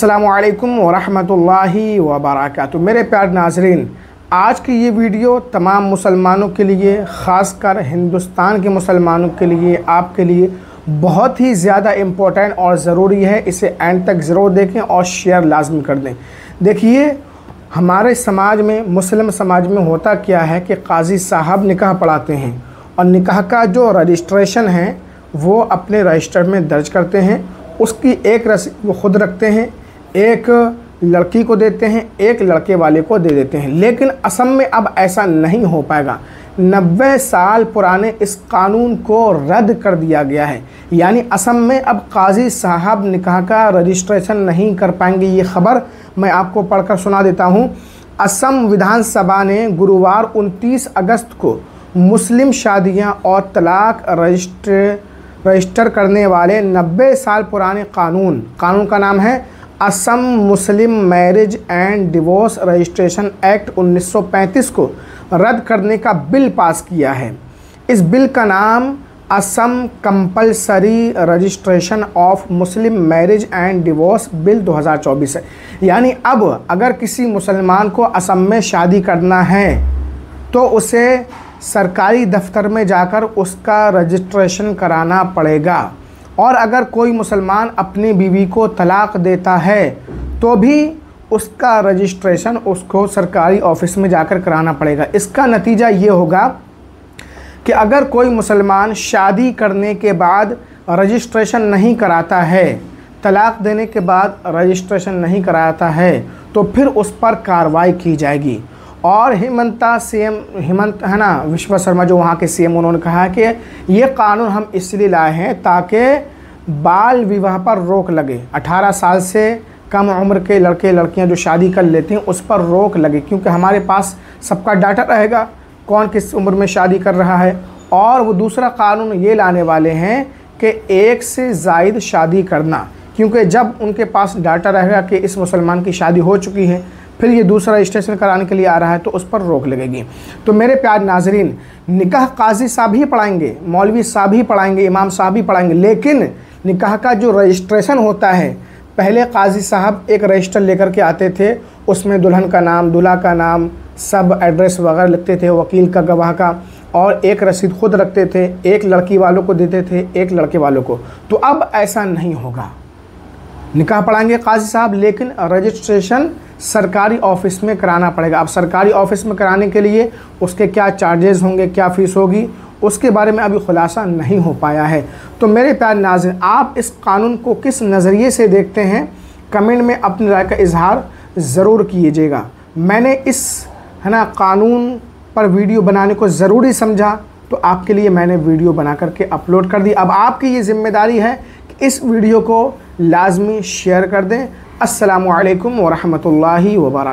अस्सलामुअलैकुम वरहमतुल्लाहि वबरकातुहू। मेरे प्यारे नाज़रीन, आज की ये वीडियो तमाम मुसलमानों के लिए, ख़ासकर हिंदुस्तान के मुसलमानों के लिए, आपके लिए बहुत ही ज़्यादा इम्पोर्टेंट और ज़रूरी है। इसे एंड तक ज़रूर देखें और शेयर लाजमी कर दें। देखिए, हमारे समाज में, मुस्लिम समाज में होता क्या है कि काजी साहब निकाह पढ़ाते हैं और निकाह का जो रजिस्ट्रेशन है वो अपने रजिस्टर में दर्ज करते हैं। उसकी एक रसीद वो ख़ुद रखते हैं, एक लड़की को देते हैं, एक लड़के वाले को दे देते हैं। लेकिन असम में अब ऐसा नहीं हो पाएगा। 90 साल पुराने इस कानून को रद्द कर दिया गया है। यानी असम में अब काजी साहब निकाह का रजिस्ट्रेशन नहीं कर पाएंगे। ये ख़बर मैं आपको पढ़कर सुना देता हूँ। असम विधानसभा ने गुरुवार 29 अगस्त को मुस्लिम शादियाँ और तलाक रजिस्टर करने वाले 90 साल पुराने कानून का नाम है असम मुस्लिम marriage and divorce registration act 1935 को रद्द करने का बिल पास किया है। इस बिल का नाम Assam compulsory registration of Muslim marriage and divorce bill 2024 है। यानी अब अगर किसी मुसलमान को असम में शादी करना है तो उसे सरकारी दफ्तर में जाकर उसका रजिस्ट्रेशन कराना पड़ेगा। और अगर कोई मुसलमान अपनी बीवी को तलाक देता है तो भी उसका रजिस्ट्रेशन उसको सरकारी ऑफिस में जाकर कराना पड़ेगा। इसका नतीजा ये होगा कि अगर कोई मुसलमान शादी करने के बाद रजिस्ट्रेशन नहीं कराता है, तलाक देने के बाद रजिस्ट्रेशन नहीं कराता है, तो फिर उस पर कार्रवाई की जाएगी। और हिमंत है ना, विश्व शर्मा जो वहाँ के सीएम, उन्होंने कहा कि ये कानून हम इसलिए लाए हैं ताकि बाल विवाह पर रोक लगे। 18 साल से कम उम्र के लड़के लड़कियां जो शादी कर लेते हैं उस पर रोक लगे, क्योंकि हमारे पास सबका डाटा रहेगा कौन किस उम्र में शादी कर रहा है। और वो दूसरा कानून ये लाने वाले हैं कि एक से ज़ायद शादी करना, क्योंकि जब उनके पास डाटा रहेगा कि इस मुसलमान की शादी हो चुकी है, फिर ये दूसरा रजिस्ट्रेशन कराने के लिए आ रहा है, तो उस पर रोक लगेगी। तो मेरे प्यारे नाजरीन, निकाह काजी साहब ही पढ़ाएंगे, मौलवी साहब ही पढ़ाएंगे, इमाम साहब ही पढ़ाएंगे। लेकिन निकाह का जो रजिस्ट्रेशन होता है, पहले काजी साहब एक रजिस्टर लेकर के आते थे, उसमें दुल्हन का नाम, दूल्हा का नाम, सब एड्रेस वगैरह लिखते थे, वकील का, गवाह का, और एक रसीद खुद रखते थे। एक लड़की वालों को देते थे, एक लड़के वालों को। तो अब ऐसा नहीं होगा। निकाह पढ़ाएंगे काजी साहब, लेकिन रजिस्ट्रेशन सरकारी ऑफिस में कराना पड़ेगा। अब सरकारी ऑफिस में कराने के लिए उसके क्या चार्जेस होंगे, क्या फ़ीस होगी, उसके बारे में अभी खुलासा नहीं हो पाया है। तो मेरे प्यारे नाज़रीन, आप इस कानून को किस नज़रिए से देखते हैं, कमेंट में अपनी राय का इजहार ज़रूर कीजिएगा। मैंने इस कानून पर वीडियो बनाने को ज़रूरी समझा, तो आपके लिए मैंने वीडियो बना करके अपलोड कर दी। अब आपकी ये ज़िम्मेदारी है कि इस वीडियो को लाजमी शेयर कर दें। अस्सलामु अलैकुम वरहमतुल्लाहि वबरकातुहू।